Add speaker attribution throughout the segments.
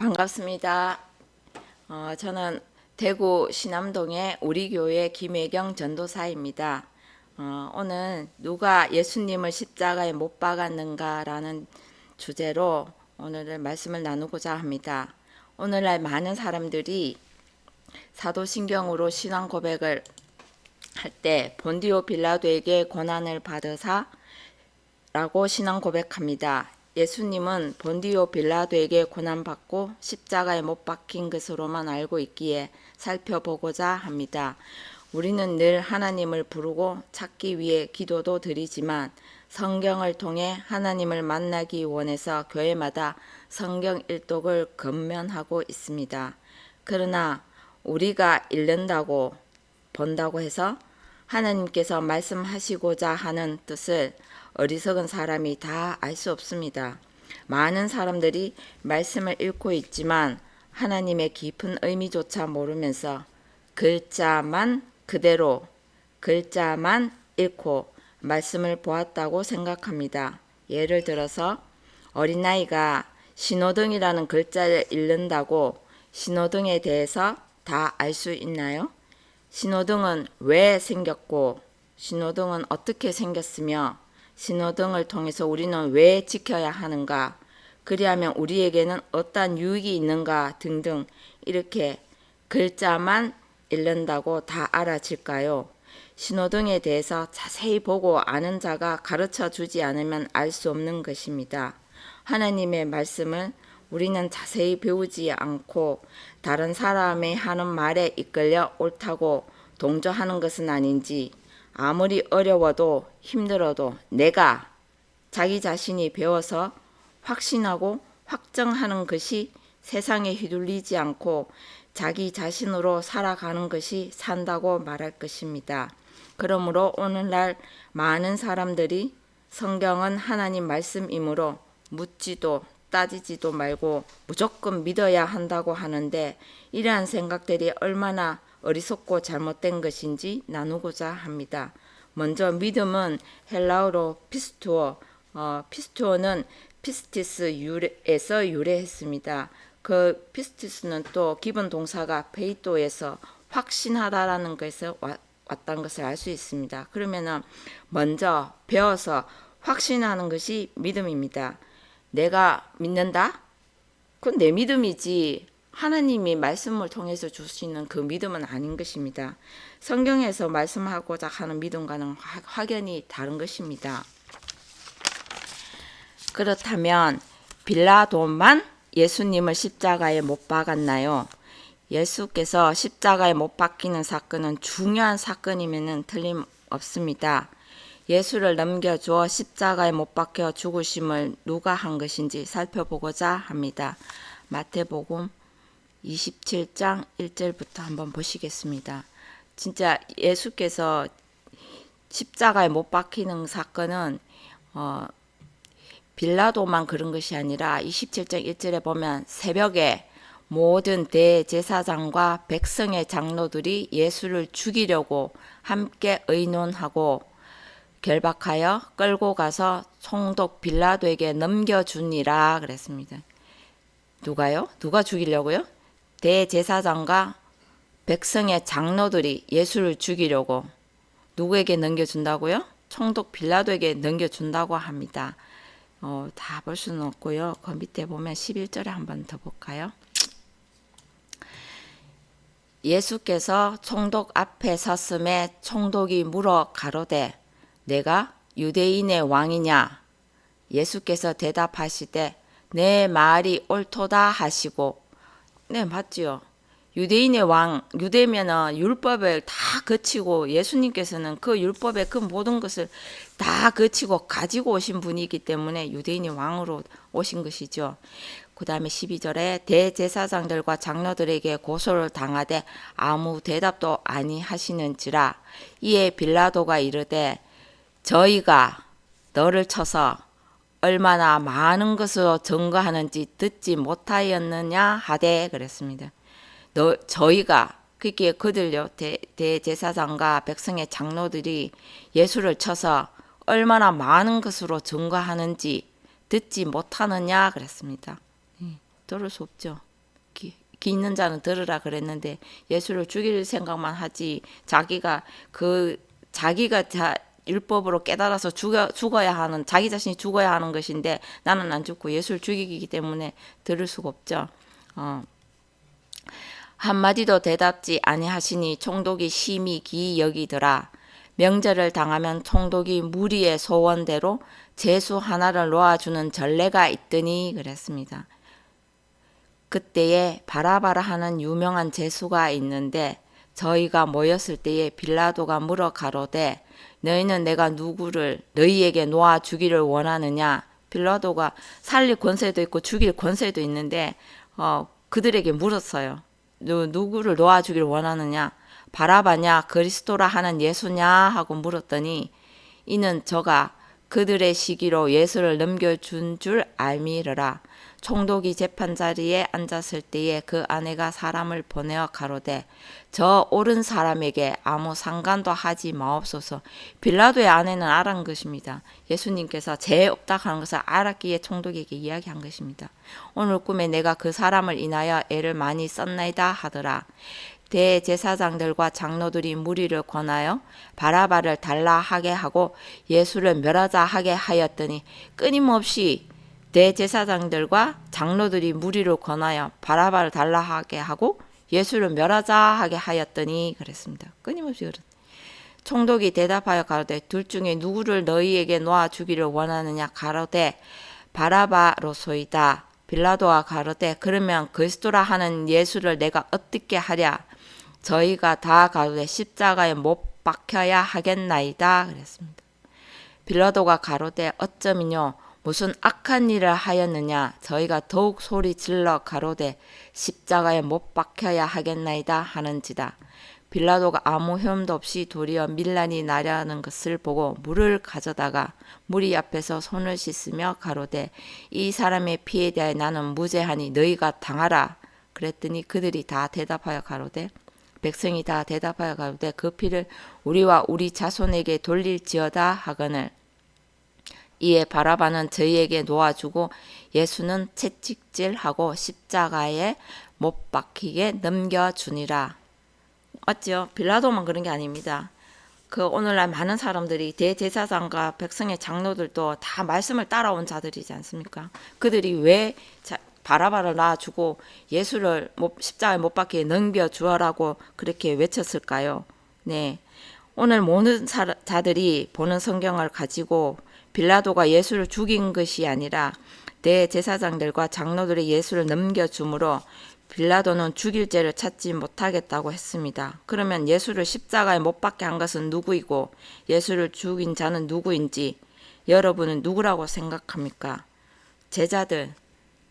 Speaker 1: 반갑습니다. 저는 대구 신암동의 우리 교회 김혜경 전도사입니다. 오늘 누가 예수님을 십자가에 못 박았는가라는 주제로 오늘 말씀을 나누고자 합니다. 오늘날 많은 사람들이 사도신경으로 신앙 고백을 할 때 본디오 빌라도에게 고난을 받으사 라고 신앙 고백합니다. 예수님은 본디오 빌라도에게 고난받고 십자가에 못 박힌 것으로만 알고 있기에 살펴보고자 합니다. 우리는 늘 하나님을 부르고 찾기 위해 기도도 드리지만 성경을 통해 하나님을 만나기 원해서 교회마다 성경 일독을 권면하고 있습니다. 그러나 우리가 읽는다고 본다고 해서 하나님께서 말씀하시고자 하는 뜻을 어리석은 사람이 다 알 수 없습니다. 많은 사람들이 말씀을 읽고 있지만 하나님의 깊은 의미조차 모르면서 글자만 그대로 글자만 읽고 말씀을 보았다고 생각합니다. 예를 들어서 어린아이가 신호등이라는 글자를 읽는다고 신호등에 대해서 다 알 수 있나요? 신호등은 왜 생겼고 신호등은 어떻게 생겼으며 신호등을 통해서 우리는 왜 지켜야 하는가, 그리하면 우리에게는 어떤 유익이 있는가 등등 이렇게 글자만 읽는다고 다 알아질까요? 신호등에 대해서 자세히 보고 아는 자가 가르쳐 주지 않으면 알 수 없는 것입니다. 하나님의 말씀을 우리는 자세히 배우지 않고 다른 사람이 하는 말에 이끌려 옳다고 동조하는 것은 아닌지, 아무리 어려워도 힘들어도 내가 자기 자신이 배워서 확신하고 확정하는 것이 세상에 휘둘리지 않고 자기 자신으로 살아가는 것이 산다고 말할 것입니다. 그러므로 오늘날 많은 사람들이 성경은 하나님 말씀이므로 묻지도 따지지도 말고 무조건 믿어야 한다고 하는데, 이러한 생각들이 얼마나 어리석고 잘못된 것인지 나누고자 합니다. 먼저 믿음은 헬라어로 피스투어, 피스투어는 피스티스에서 유래했습니다. 그 피스티스는 또 기본 동사가 페이토에서 확신하다라는 것에서 왔다는 것을 알 수 있습니다. 그러면은 먼저 배워서 확신하는 것이 믿음입니다. 내가 믿는다? 그건 내 믿음이지 하나님이 말씀을 통해서 주시는 그 믿음은 아닌 것입니다. 성경에서 말씀하고자 하는 믿음과는 확연히 다른 것입니다. 그렇다면 빌라도만 예수님을 십자가에 못 박았나요? 예수께서 십자가에 못 박히는 사건은 중요한 사건이면 틀림없습니다. 예수를 넘겨주어 십자가에 못 박혀 죽으심을 누가 한 것인지 살펴보고자 합니다. 마태복음 27장 1절부터 한번 보시겠습니다. 진짜 예수께서 십자가에 못 박히는 사건은 빌라도만 그런 것이 아니라 27장 1절에 보면 새벽에 모든 대제사장과 백성의 장로들이 예수를 죽이려고 함께 의논하고 결박하여 끌고 가서 총독 빌라도에게 넘겨주니라 그랬습니다. 누가요? 누가 죽이려고요? 대제사장과 백성의 장로들이 예수를 죽이려고 누구에게 넘겨준다고요? 총독 빌라도에게 넘겨준다고 합니다. 다 볼 수는 없고요. 그 밑에 보면 11절에 한번 더 볼까요? 예수께서 총독 앞에 섰음에 총독이 물어 가로되 내가 유대인의 왕이냐? 예수께서 대답하시되 내 말이 옳도다 하시고, 네 맞지요. 유대인의 왕, 유대면은 율법을 다 거치고 예수님께서는 그 율법의 그 모든 것을 다 거치고 가지고 오신 분이기 때문에 유대인의 왕으로 오신 것이죠. 그 다음에 12절에 대제사장들과 장로들에게 고소를 당하되 아무 대답도 아니하시는지라. 이에 빌라도가 이르되 저희가 너를 쳐서 얼마나 많은 것으로 증거하는지 듣지 못하였느냐 하되 그랬습니다. 저희가 그게 그들요 대제사장과 백성의 장로들이 예수를 쳐서 얼마나 많은 것으로 증거하는지 듣지 못하느냐 그랬습니다. 들을 수 없죠. 귀 있는 자는 들으라 그랬는데 예수를 죽일 생각만 하지 자기가 율법으로 깨달아서 죽어야 하는 자기 자신이 죽어야 하는 것인데 나는 안 죽고 예수를 죽이기 때문에 들을 수가 없죠. 한마디도 대답지 아니하시니 총독이 심히 기이 여기더라. 명절을 당하면 총독이 무리의 소원대로 제수 하나를 놓아주는 전례가 있더니 그랬습니다. 그때에 바라바라 하는 유명한 제수가 있는데 저희가 모였을 때에 빌라도가 물어 가로되 너희는 내가 누구를 너희에게 놓아 주기를 원하느냐. 빌라도가 살릴 권세도 있고 죽일 권세도 있는데 그들에게 물었어요. 누구를 놓아주길 원하느냐? 바라바냐 그리스도라 하는 예수냐 하고 물었더니 이는 저가 그들의 시기로 예수를 넘겨준 줄 알미르라. 총독이 재판 자리에 앉았을 때에 그 아내가 사람을 보내어 가로되 저 옳은 사람에게 아무 상관도 하지 마옵소서. 빌라도의 아내는 알은 것입니다. 예수님께서 죄 없다 하는 것을 알았기에 총독에게 이야기한 것입니다. 오늘 꿈에 내가 그 사람을 인하여 애를 많이 썼나이다 하더라. 대제사장들과 장로들이 무리를 권하여 바라바를 달라 하게 하고 예수를 멸하자 하게 하였더니 끊임없이 대제사장들과 장로들이 무리를 권하여 바라바를 달라 하게 하고 예수를 멸하자 하게 하였더니 그랬습니다. 끊임없이 그랬. 총독이 대답하여 가로되 둘 중에 누구를 너희에게 놓아 주기를 원하느냐 가로되 바라바로소이다. 빌라도가 가로되 그러면 그리스도라 하는 예수를 내가 어떻게 하랴. 저희가 다 가로되 십자가에 못 박혀야 하겠나이다 그랬습니다. 빌라도가 가로되 어쩌면요 무슨 악한 일을 하였느냐. 저희가 더욱 소리 질러 가로되 십자가에 못 박혀야 하겠나이다 하는지다. 빌라도가 아무 혐도 없이 도리어 밀란이 나려는 것을 보고 물을 가져다가 무리 앞에서 손을 씻으며 가로되 이 사람의 피에 대하여 나는 무죄하니 너희가 당하라. 그랬더니 그들이 다 대답하여 가로되 백성이 다 대답하여 가로되 그 피를 우리와 우리 자손에게 돌릴지어다 하거늘 이에 바라바는 저희에게 놓아주고 예수는 채찍질하고 십자가에 못 박히게 넘겨주니라. 맞죠? 빌라도만 그런 게 아닙니다. 그 오늘날 많은 사람들이 대제사장과 백성의 장로들도 다 말씀을 따라온 자들이지 않습니까? 그들이 왜 바라바를 놔주고 예수를 십자가에 못 박히게 넘겨주어라고 그렇게 외쳤을까요? 네, 오늘 모든 자들이 보는 성경을 가지고 빌라도가 예수를 죽인 것이 아니라 대제사장들과 장로들이 예수를 넘겨줌으로 빌라도는 죽일 죄를 찾지 못하겠다고 했습니다. 그러면 예수를 십자가에 못 박게 한 것은 누구이고 예수를 죽인 자는 누구인지 여러분은 누구라고 생각합니까? 제자들,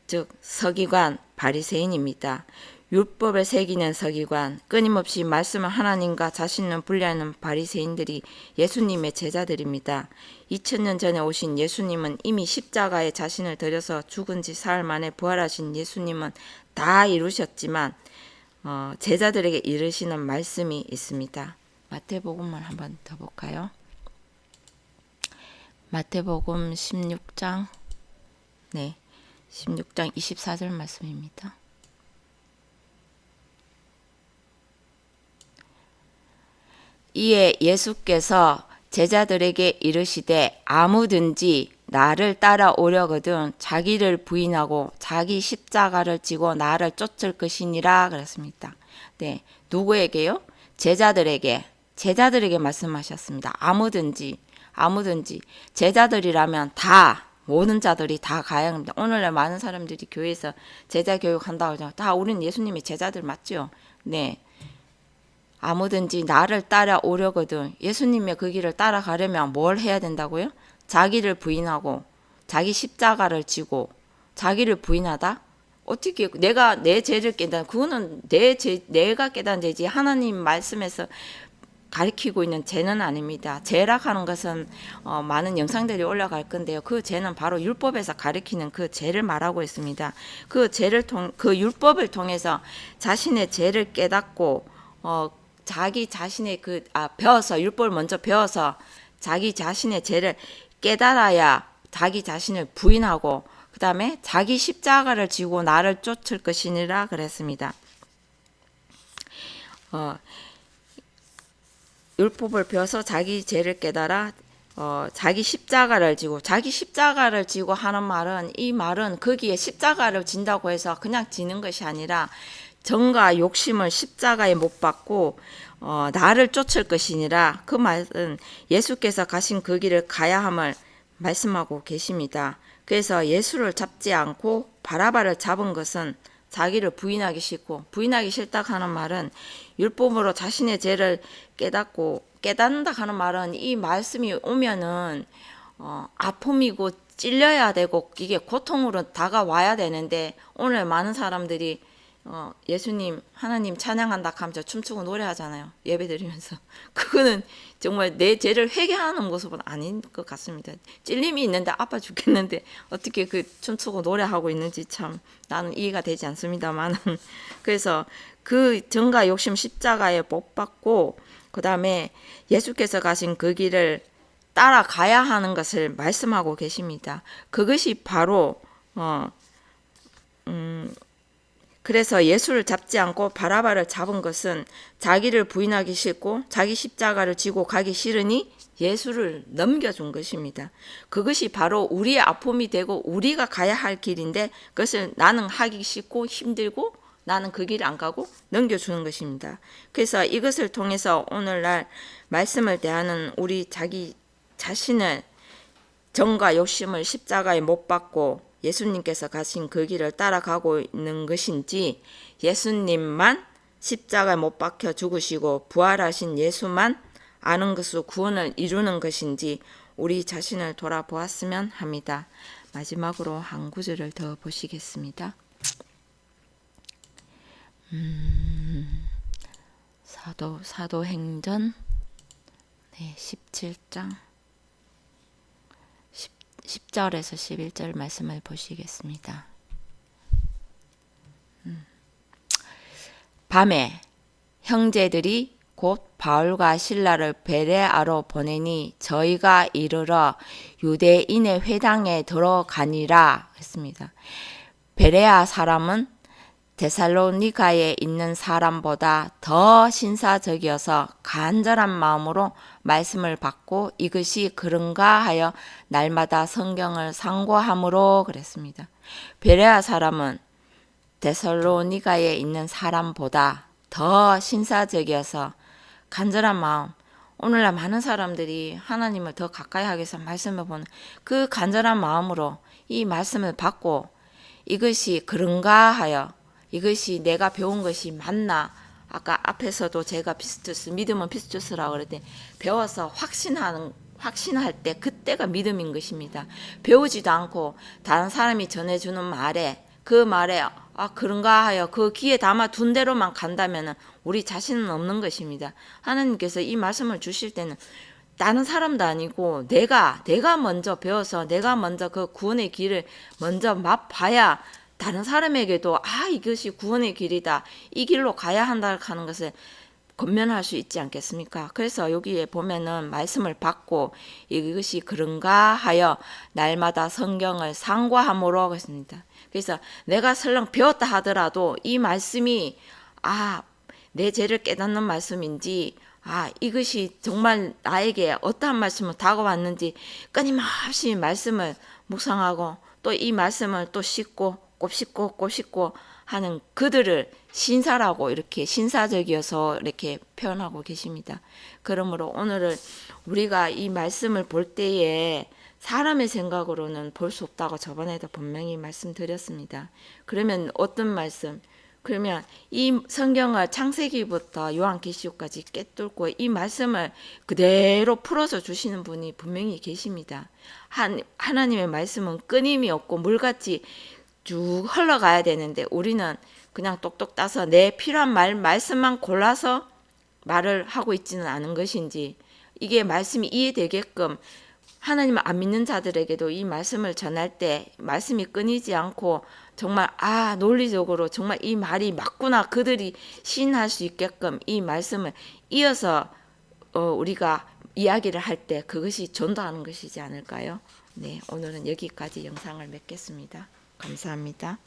Speaker 1: 즉 서기관, 바리새인입니다. 율법을 새기는 서기관, 끊임없이 말씀을 하나님과 자신을 분리하는 바리새인들이 예수님의 제자들입니다. 2000년 전에 오신 예수님은 이미 십자가에 자신을 들여서 죽은 지 사흘 만에 부활하신 예수님은 다 이루셨지만 제자들에게 이르시는 말씀이 있습니다. 마태복음을 한번 더 볼까요? 마태복음 16장 16장 24절 말씀입니다. 이에 예수께서 제자들에게 이르시되 아무든지 나를 따라오려거든 자기를 부인하고 자기 십자가를 지고 나를 쫓을 것이니라 그랬습니다. 네, 누구에게요? 제자들에게 말씀하셨습니다. 아무든지 제자들이라면 다 모든 자들이 다 가야 합니다. 오늘날 많은 사람들이 교회에서 제자 교육한다고 하죠. 다 우리는 예수님의 제자들 맞죠? 네. 아무든지 나를 따라오려거든 예수님의 그 길을 따라가려면 뭘 해야 된다고요? 자기를 부인하고 자기 십자가를 지고 자기를 부인하다? 어떻게 내가 내 죄를 깨닫는 그거는 내가 깨닫는 죄지 하나님 말씀에서 가리키고 있는 죄는 아닙니다. 죄락하는 것은 많은 영상들이 올라갈 건데요. 그 죄는 바로 율법에서 가리키는 그 죄를 말하고 있습니다. 그 율법을 통해서 자신의 죄를 깨닫고 자기 자신의 배워서 율법을 먼저 배워서 자기 자신의 죄를 깨달아야 자기 자신을 부인하고 그 다음에 자기 십자가를 지고 나를 쫓을 것이니라 그랬습니다. 율법을 배워서 자기 죄를 깨달아 자기 십자가를 지고 하는 말은, 이 말은 거기에 십자가를 진다고 해서 그냥 지는 것이 아니라 정과 욕심을 십자가에 못 박고 나를 쫓을 것이니라. 그 말은 예수께서 가신 그 길을 가야 함을 말씀하고 계십니다. 그래서 예수를 잡지 않고 바라바를 잡은 것은 자기를 부인하기 싫고, 부인하기 싫다 하는 말은 율법으로 자신의 죄를 깨닫는다 하는 말은, 이 말씀이 오면은 아픔이고 찔려야 되고 이게 고통으로 다가와야 되는데, 오늘 많은 사람들이 예수님 하나님 찬양한다 하면서 춤추고 노래하잖아요. 예배드리면서. 그거는 정말 내 죄를 회개하는 모습은 아닌 것 같습니다. 찔림이 있는데 아파 죽겠는데 어떻게 그 춤추고 노래하고 있는지 참 나는 이해가 되지 않습니다만 그래서 그 정과 욕심 십자가에 못 박고, 그 다음에 예수께서 가신 그 길을 따라가야 하는 것을 말씀하고 계십니다. 그것이 바로 그래서 예수를 잡지 않고 바라바를 잡은 것은 자기를 부인하기 싫고 자기 십자가를 지고 가기 싫으니 예수를 넘겨준 것입니다. 그것이 바로 우리의 아픔이 되고 우리가 가야 할 길인데, 그것을 나는 하기 싫고 힘들고 나는 그 길을 안 가고 넘겨주는 것입니다. 그래서 이것을 통해서 오늘날 말씀을 대하는 우리 자기 자신을 정과 욕심을 십자가에 못 박고 예수님께서 가신 그 길을 따라가고 있는 것인지, 예수님만 십자가에 못 박혀 죽으시고 부활하신 예수만 아는 것으로 구원을 이루는 것인지 우리 자신을 돌아보았으면 합니다. 마지막으로 한 구절을 더 보시겠습니다. 사도행전 17장 10절에서 11절 말씀을 보시겠습니다. 밤에 형제들이 곧 바울과 실라를 베레아로 보내니 저희가 이르러 유대인의 회당에 들어가니라 했습니다. 베레아 사람은 데살로니가에 있는 사람보다 더 신사적이어서 간절한 마음으로 말씀을 받고 이것이 그런가 하여 날마다 성경을 상고함으로 그랬습니다. 베레아 사람은 데살로니가에 있는 사람보다 더 신사적이어서 간절한 마음, 오늘날 많은 사람들이 하나님을 더 가까이 하기 위해서 말씀을 보는 그 간절한 마음으로 이 말씀을 받고 이것이 그런가 하여, 이것이 내가 배운 것이 맞나, 아까 앞에서도 제가 피스투스, 믿음은 피스투스라고 그랬더니 배워서 확신할 때 그때가 믿음인 것입니다. 배우지도 않고 다른 사람이 전해주는 말에, 그 말에 그런가 하여 그 귀에 담아둔 대로만 간다면 우리 자신은 없는 것입니다. 하나님께서 이 말씀을 주실 때는 다른 사람도 아니고 내가 먼저 배워서 내가 먼저 그 구원의 길을 먼저 맛봐야 다른 사람에게도 이것이 구원의 길이다, 이 길로 가야 한다 하는 것을 권면할 수 있지 않겠습니까? 그래서 여기에 보면은 말씀을 받고 이것이 그런가 하여 날마다 성경을 상고함으로 했습니다. 그래서 내가 설령 배웠다 하더라도 이 말씀이 내 죄를 깨닫는 말씀인지, 이것이 정말 나에게 어떠한 말씀을 다가왔는지 끊임없이 말씀을 묵상하고 또 이 말씀을 또 씻고 곱씹고 하는 그들을 신사라고 이렇게 신사적이어서 이렇게 표현하고 계십니다. 그러므로 오늘은 우리가 이 말씀을 볼 때에 사람의 생각으로는 볼 수 없다고 저번에도 분명히 말씀드렸습니다. 그러면 어떤 말씀? 그러면 이 성경을 창세기부터 요한계시록까지 꿰뚫고 이 말씀을 그대로 풀어서 주시는 분이 분명히 계십니다. 하나님의 말씀은 끊임이 없고 물같이 쭉 흘러가야 되는데 우리는 그냥 똑똑 따서 내 필요한 말씀만 골라서 말을 하고 있지는 않은 것인지, 이게 말씀이 이해되게끔 하나님을 안 믿는 자들에게도 이 말씀을 전할 때 말씀이 끊이지 않고 정말 논리적으로 정말 이 말이 맞구나 그들이 시인할 수 있게끔 이 말씀을 이어서 우리가 이야기를 할 때 그것이 전도하는 것이지 않을까요? 네, 오늘은 여기까지 영상을 맺겠습니다. 감사합니다.